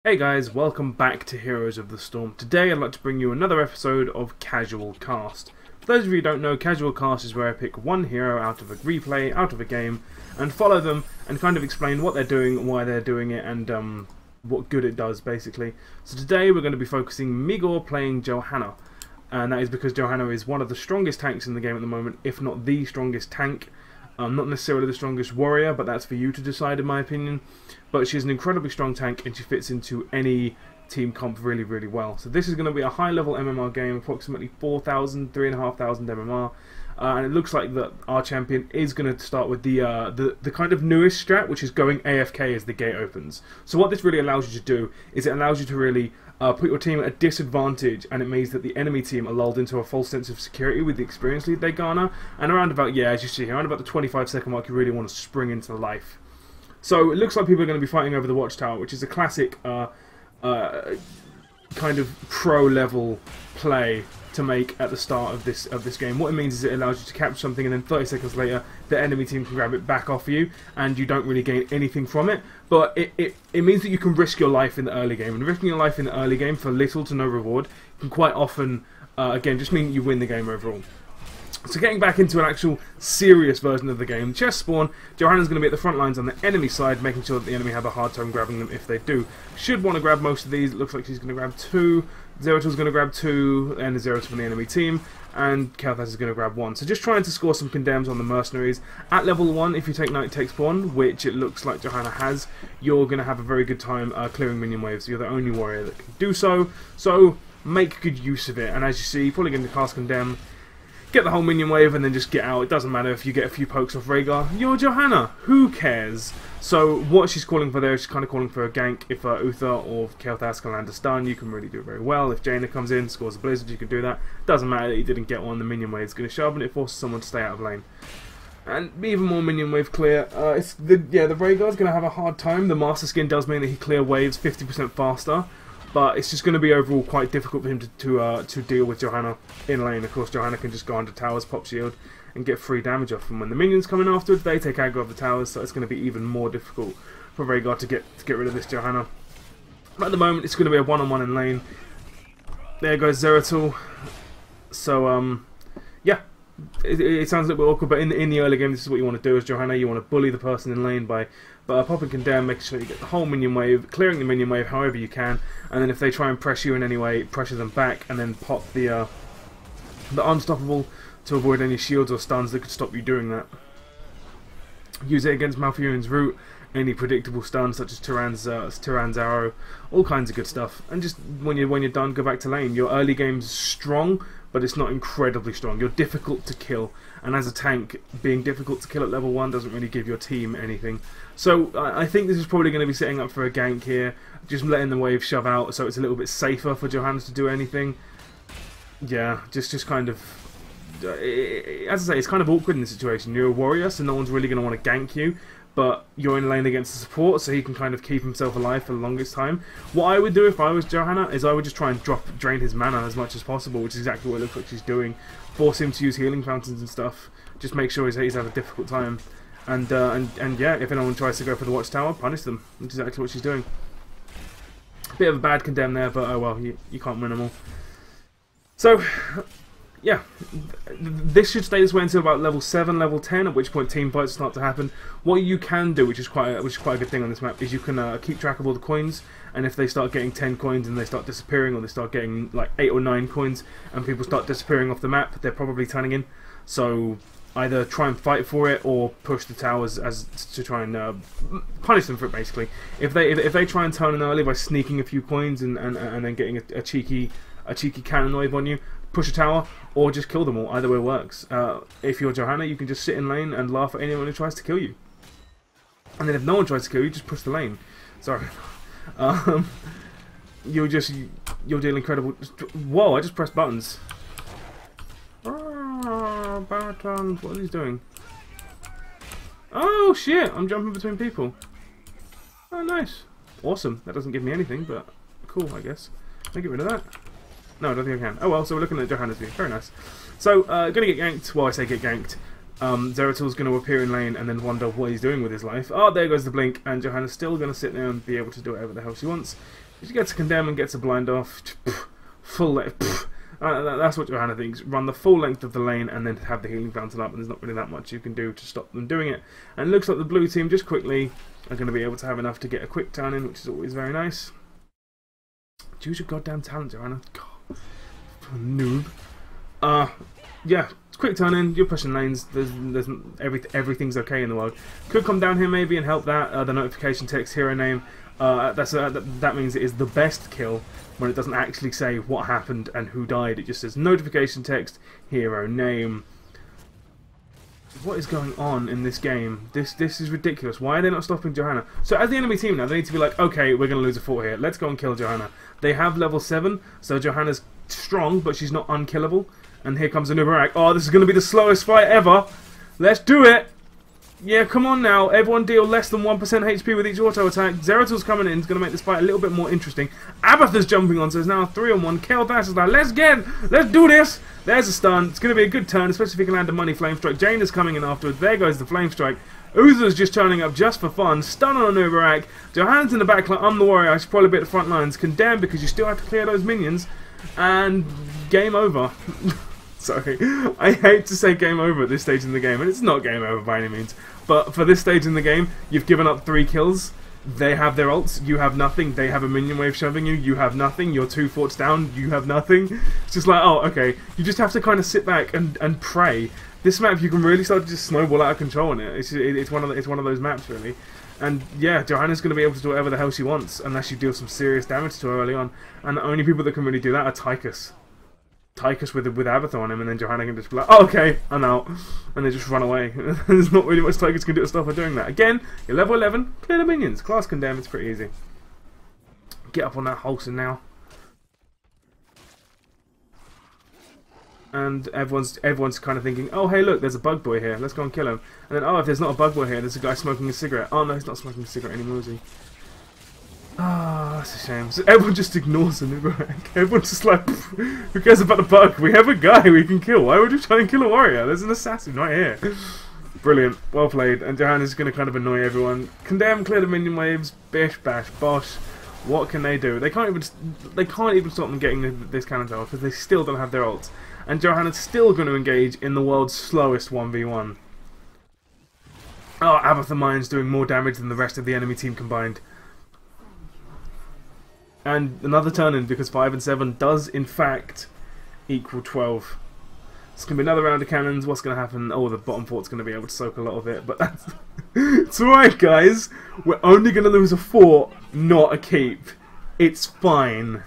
Hey guys, welcome back to Heroes of the Storm. Today I'd like to bring you another episode of Casual Cast. For those of you who don't know, Casual Cast is where I pick one hero out of a replay, out of a game, and follow them and kind of explain what they're doing, why they're doing it, and what good it does, basically. So today we're going to be focusing Migor playing Johanna. And that is because Johanna is one of the strongest tanks in the game at the moment, if not the strongest tank. Not necessarily the strongest warrior, but that's for you to decide in my opinion. But she's an incredibly strong tank and she fits into any team comp really, really well. So this is going to be a high level MMR game, approximately 4,000, 3,500 MMR. And it looks like that our champion is going to start with the kind of newest strat, which is going AFK as the gate opens. So what this really allows you to do is it allows you to really put your team at a disadvantage, and it means that the enemy team are lulled into a false sense of security with the experience lead they garner. And around about, yeah, as you see here, around about the 25-second mark, you really want to spring into life. So it looks like people are going to be fighting over the watchtower, which is a classic kind of pro-level play to make at the start of this game. What it means is it allows you to capture something, and then 30 seconds later the enemy team can grab it back off you, and you don't really gain anything from it. But it means that you can risk your life in the early game, and risking your life in the early game for little to no reward can quite often, again, just mean you win the game overall. So getting back into an actual serious version of the game, chest spawn, Johanna's going to be at the front lines on the enemy side, making sure that the enemy have a hard time grabbing them if they do. Should want to grab most of these. It looks like she's going to grab 2, Zeratil's going to grab 2, and a Zeratil from the enemy team, and Kel'Thas is going to grab 1. So just trying to score some condemns on the mercenaries. At level 1, if you take Knight Takes Spawn, which it looks like Johanna has, you're going to have a very good time clearing minion waves. You're the only warrior that can do so, so make good use of it. And as you see, probably going to cast Condemn, get the whole minion wave, and then just get out. It doesn't matter if you get a few pokes off Rhaegar. You're Johanna. Who cares? So what she's calling for there is she's kind of calling for a gank. If Uther or Kel'Thas can land a stun, you can really do it very well. If Jaina comes in, scores a blizzard, you can do that. Doesn't matter that you didn't get one. The minion wave is going to shove, and it forces someone to stay out of lane. And even more minion wave clear. The Rhaegar's going to have a hard time. The master skin does mean that he clear waves 50% faster. But it's just going to be overall quite difficult for him to deal with Johanna in lane. Of course, Johanna can just go under towers, pop shield, and get free damage off. And when the minions come in afterwards, they take aggro of the towers, so it's going to be even more difficult for Rhaegar to get rid of this Johanna. But at the moment, it's going to be a one-on-one in lane. There goes Zeratil. So yeah, it sounds a little bit awkward, but in the early game, this is what you want to do as Johanna. You want to bully the person in lane by popping Condemn, making sure you get the whole minion wave, clearing the minion wave however you can, and then if they try and press you in any way, pressure them back, and then pop the Unstoppable to avoid any shields or stuns that could stop you doing that. Use it against Malfurion's Root, any predictable stuns such as Tyrann's Arrow, all kinds of good stuff. And just when you're done, go back to lane. Your early game's strong, but it's not incredibly strong. You're difficult to kill, and as a tank, being difficult to kill at level 1 doesn't really give your team anything. So I think this is probably going to be setting up for a gank here, just letting the wave shove out so it's a little bit safer for Johanna to do anything. Yeah, just kind of, as I say, it's kind of awkward in this situation. You're a warrior, so no one's really going to want to gank you, but you're in lane against the support, so he can kind of keep himself alive for the longest time. What I would do if I was Johanna is I would just try and drain his mana as much as possible, which is exactly what it looks like she's doing. Force him to use healing fountains and stuff. Just make sure he's having a difficult time. And yeah, if anyone tries to go for the watchtower, punish them. Which is exactly what she's doing. Bit of a bad condemn there, but oh well, you can't win them all. So yeah, this should stay this way until about level 7, level 10, at which point team fights start to happen. What you can do, which is quite a good thing on this map, is you can keep track of all the coins, and if they start getting 10 coins and they start disappearing, or they start getting like 8 or 9 coins and people start disappearing off the map, they're probably turning in. So either try and fight for it or push the towers as to try and punish them for it. Basically, if they try and turn in early by sneaking a few coins and then getting a cheeky cannon wave on you, push a tower or just kill them all. Either way works. If you're Johanna, you can just sit in lane and laugh at anyone who tries to kill you. And then if no one tries to kill you, just push the lane. Sorry. You'll deal incredible. Whoa! I just pressed buttons. Buttons. What are these doing? Oh shit! I'm jumping between people. Oh nice. Awesome. That doesn't give me anything, but cool, I guess. Can I get rid of that? No, I don't think I can. Oh well, so we're looking at Johanna's view. Very nice. So, gonna get ganked. Well, I say get ganked. Zeratil's going to appear in lane and then wonder what he's doing with his life. Oh, there goes the blink, and Johanna's still going to sit there and be able to do whatever the hell she wants. She gets a condemn and gets a blind off. Full length. That's what Johanna thinks. Run the full length of the lane and then have the healing fountain up, and there's not really that much you can do to stop them doing it. And it looks like the blue team just quickly are going to be able to have enough to get a quick turn in, which is always very nice. Use your goddamn talent, Johanna. God, noob. Yeah, quick turn in. You're pushing lanes. There's everything's okay in the world. Could come down here maybe and help that. The notification text hero name. That means it is the best kill when it doesn't actually say what happened and who died. It just says notification text hero name. What is going on in this game? This is ridiculous. Why are they not stopping Johanna? So as the enemy team now, they need to be like, okay, we're going to lose a fort here. Let's go and kill Johanna. They have level 7, so Johanna's strong, but she's not unkillable. And here comes a Nubarak. Oh, this is going to be the slowest fight ever. Let's do it. Yeah, come on now. Everyone deal less than 1% HP with each auto attack. Zeratil's coming in. It's going to make this fight a little bit more interesting. Abatha's jumping on, so it's now 3-on-1. Kael'thas is like, let's do this. There's a stun. It's going to be a good turn, especially if he can land a money flame strike. Jane is coming in afterwards. There goes the flame strike. Uther's just turning up just for fun. Stun on a Nubarak. Johanna's in the back like, I'm the warrior. I should probably be at the front lines. Condemned because you still have to clear those minions. And game over. Sorry, I hate to say game over at this stage in the game, and it's not game over by any means, but for this stage in the game, you've given up 3 kills, they have their ults, you have nothing, they have a minion wave shoving you, you have nothing, you're 2 forts down, you have nothing. It's just like, oh, okay, you just have to kind of sit back and pray. This map, you can really start to just snowball out of control in it. It's one of those maps, really. And yeah, Johanna's going to be able to do whatever the hell she wants, unless you deal some serious damage to her early on, and the only people that can really do that are Tychus with Abathar on him, and then Johanna can just be like, oh, okay, I'm out, and they just run away. There's not really much Tychus can do to stop her doing that. Again, you're level 11, clear the minions, class condemn, it's pretty easy. Get up on that Holson now. And everyone's kind of thinking, oh hey look, there's a bug boy here, let's go and kill him. And then, oh, if there's not a bug boy here, there's a guy smoking a cigarette. Oh no, he's not smoking a cigarette anymore, is he? Ah, oh, that's a shame. So everyone just ignores the Nubarak. Everyone's just like, who cares about the bug? We have a guy we can kill. Why would you try and kill a warrior? There's an assassin right here. Brilliant. Well played. And Johanna's going to kind of annoy everyone. Condemn, clear the minion waves. Bish, bash, bosh. What can they do? They can't even stop them getting this cannon tower because they still don't have their ults. And Johanna's still going to engage in the world's slowest 1v1. Oh, Abathar Mine's doing more damage than the rest of the enemy team combined. And another turn in because 5 and 7 does in fact equal 12. It's going to be another round of cannons. What's going to happen? Oh, the bottom fort's going to be able to soak a lot of it, but that's it's alright, guys. We're only going to lose a fort, not a keep. It's fine.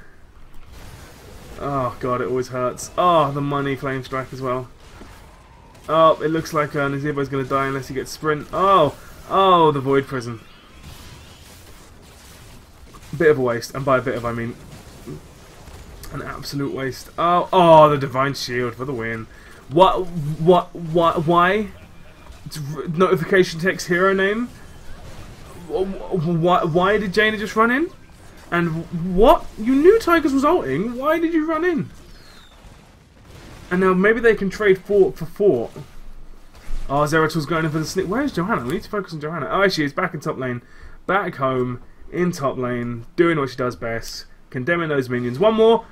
Oh god, it always hurts. Oh, the money flame strike as well. Oh, it looks like Nazeebo's going to die unless he gets sprint. Oh, the void prison. Bit of a waste, and by a bit of I mean an absolute waste. Oh, the divine shield for the win. Why? Notification text hero name. Why did Jaina just run in? And what? You knew Tigers was ulting. Why did you run in? And now maybe they can trade fort for fort. Oh, Zeratil's going in for the sneak. Where's Johanna? We need to focus on Johanna. Oh, she is back in top lane, back home. In top lane, doing what she does best, condemning those minions. One more!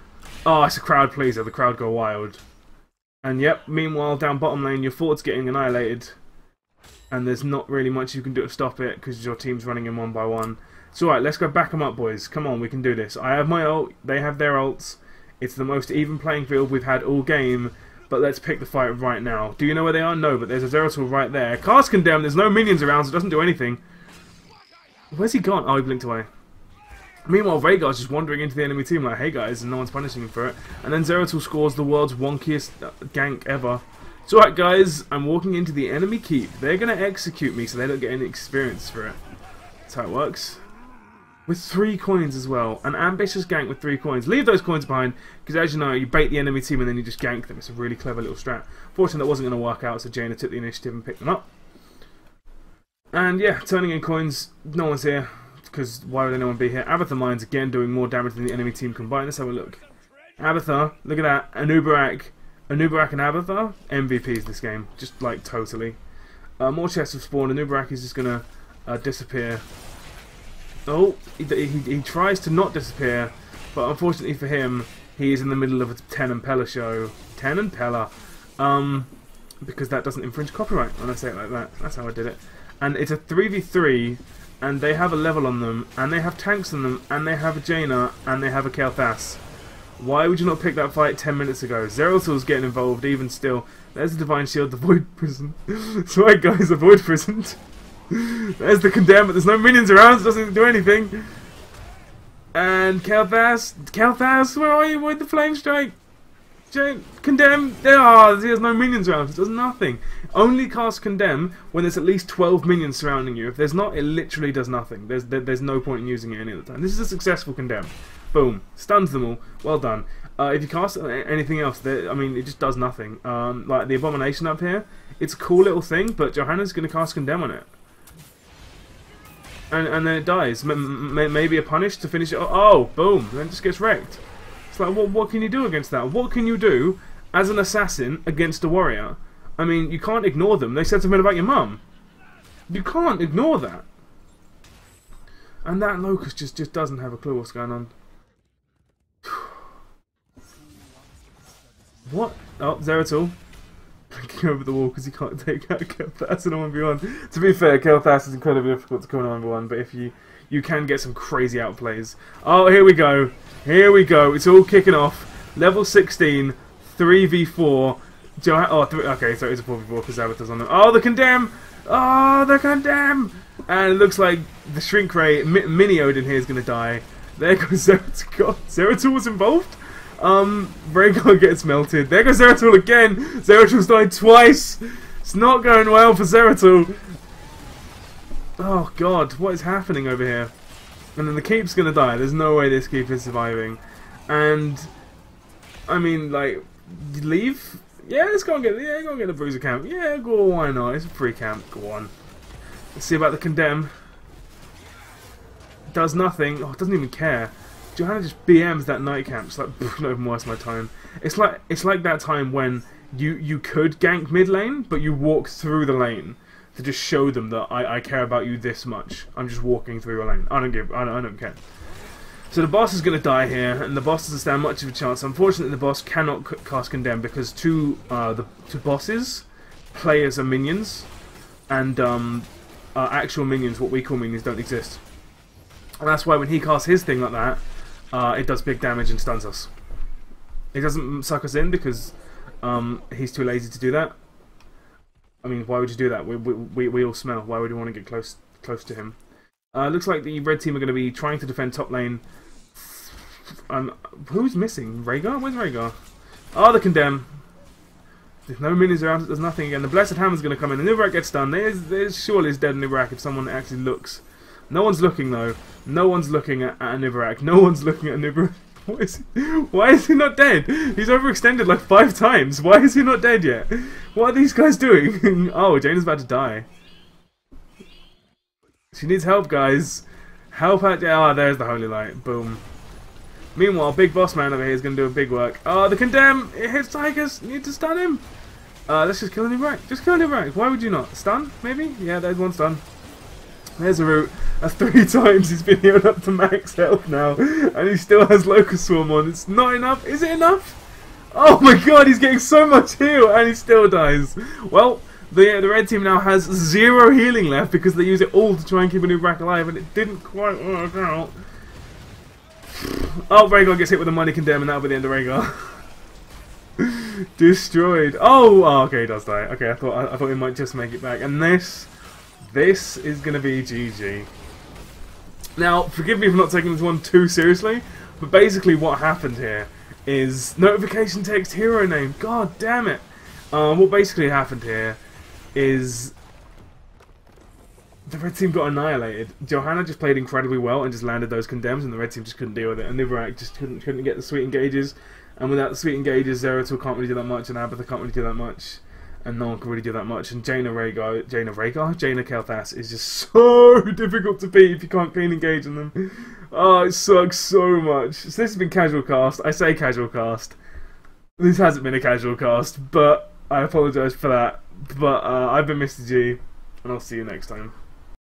Oh, it's a crowd pleaser, the crowd go wild. And yep, meanwhile, down bottom lane, your fort's getting annihilated. And there's not really much you can do to stop it, because your team's running in one by one. It's alright, let's go back them up, boys. Come on, we can do this. I have my ult, they have their ults. It's the most even playing field we've had all game. But let's pick the fight right now. Do you know where they are? No, but there's a Zeratil right there. Cast condemn, there's no minions around, so it doesn't do anything. Where's he gone? Oh, he blinked away. Meanwhile, Rhaegar's just wandering into the enemy team like, hey guys, and no one's punishing him for it. And then Zeratil scores the world's wonkiest gank ever. It's alright guys, I'm walking into the enemy keep. They're going to execute me so they don't get any experience for it. That's how it works. With 3 coins as well. An ambitious gank with 3 coins. Leave those coins behind, because as you know, you bait the enemy team and then you just gank them. It's a really clever little strat. Fortunately, that wasn't going to work out, so Jaina took the initiative and picked them up. And yeah, turning in coins, no one's here, because why would anyone be here? Abathar Mine's again doing more damage than the enemy team combined. Let's have a look. Abathar, look at that, Anubarak and Abathar, MVPs this game, just like totally. More chests have spawned, Anubarak is just going to disappear Oh, he tries to not disappear, but unfortunately for him, he is in the middle of a Ten and Pella show. Ten and Pella. Because that doesn't infringe copyright when I say it like that. That's how I did it. And it's a 3v3, and they have a level on them, and they have tanks on them, and they have a Jaina, and they have a Kel'Thas. Why would you not pick that fight 10 minutes ago? Zeratil's getting involved even still. There's the Divine Shield, the Void Prison. That's right, guys, the Void Prison. There's the Condemn, but there's no minions around, so it doesn't do anything. And Kel'Thas, where are you? Avoid the Flame Strike. Condemn, there's no minions around, it does nothing. Only cast Condemn when there's at least 12 minions surrounding you. If there's not, it literally does nothing. There's no point in using it any other time. This is a successful Condemn. Boom. Stuns them all. Well done. If you cast anything else, I mean, it just does nothing. Like the Abomination up here, it's a cool little thing, but Johanna's going to cast Condemn on it. And then it dies. Maybe a punish to finish it. Oh, boom. Then it just gets wrecked. It's like, what can you do against that? What can you do as an assassin against a warrior? I mean, you can't ignore them. They said something about your mum. You can't ignore that. And that Locust just doesn't have a clue what's going on. What? Oh, Zeratul. Blinking over the wall because he can't take out Kel'Thas in a 1v1. To be fair, Kel'Thas is incredibly difficult to kill in a 1v1, but if you can get some crazy outplays. Oh, here we go. Here we go. It's all kicking off. Level 16, 3v4. Okay, so it's a 4v4 because Avatar's on them. Oh, the Condemn! Oh, the Condemn! And it looks like the Shrink Ray, Mini Odin here is going to die. There goes Zeratul. God, Zeratul was involved? Rhaegar gets melted. There goes Zeratul again! Zeratul's died twice! It's not going well for Zeratul. Oh god, what is happening over here? And then the Keep's gonna die. There's no way this Keep is surviving. And I mean, like, leave? Yeah, let's go and get the Bruiser camp. Yeah, go on, why not? It's a free camp. Go on. Let's see about the Condemn. Does nothing. Oh, it doesn't even care. Johanna just BMs that night camp. It's like, not even worth my time. It's like that time when you could gank mid lane, but you walk through the lane to just show them that I care about you this much. I'm just walking through a lane. I don't care. So the boss is going to die here, and the boss doesn't stand much of a chance. Unfortunately, the boss cannot cast Condemn because the two bosses play as minions, and actual minions, what we call minions, don't exist. And that's why when he casts his thing like that, it does big damage and stuns us. It doesn't suck us in because he's too lazy to do that. I mean, why would you do that? We all smell. Why would you want to get close to him? Looks like the red team are going to be trying to defend top lane. Who's missing? Rhaegar? Where's Rhaegar? Oh, the Condemn. There's no minions around. There's nothing again. The Blessed Hammer's going to come in. And Nubarak gets stunned. There's surely is dead Nubarak if someone actually looks. No one's looking though. No one's looking at Nubarak. No one's looking at Nubarak. Why is he not dead? He's overextended like 5 times. Why is he not dead yet? What are these guys doing? Oh, Jaina's about to die. She needs help, guys. Help out. Oh, there's the Holy Light. Boom. Meanwhile, Big Boss Man over here is going to do a big work. Oh, the Condemn! It hits Tigers. Need to stun him. Let's just kill Nubarak. Just kill Nubarak. Why would you not? Stun? Maybe? Yeah, there's one stun. There's a root. That's 3 times he's been healed up to max health now. And he still has Locust Swarm on. It's not enough. Is it enough? Oh my god, he's getting so much heal and he still dies. Well, the red team now has 0 healing left because they use it all to try and keep a Nubarak alive and it didn't quite work out. Oh, Rhaegar gets hit with a Money Condemn and that'll be the end of Rhaegar. Destroyed. Oh, okay, he does die. Okay, I thought he might just make it back. And this is going to be GG. Now, forgive me for not taking this one too seriously, but basically what happened here is notification text hero name. God damn it. What basically happened here is the red team got annihilated. Johanna just played incredibly well and just landed those condemns, and the red team just couldn't deal with it. And Nubarak just couldn't get the sweet engages. And without the sweet engages, Zeratul can't really do that much, and Abathur can't really do that much. And no one can really do that much. And Jaina Kel'Thas is just so difficult to beat if you can't clean engage on them. Oh, it sucks so much. So this has been Casual Cast. I say Casual Cast. This hasn't been a Casual Cast, but I apologise for that. But I've been Mr. G, and I'll see you next time.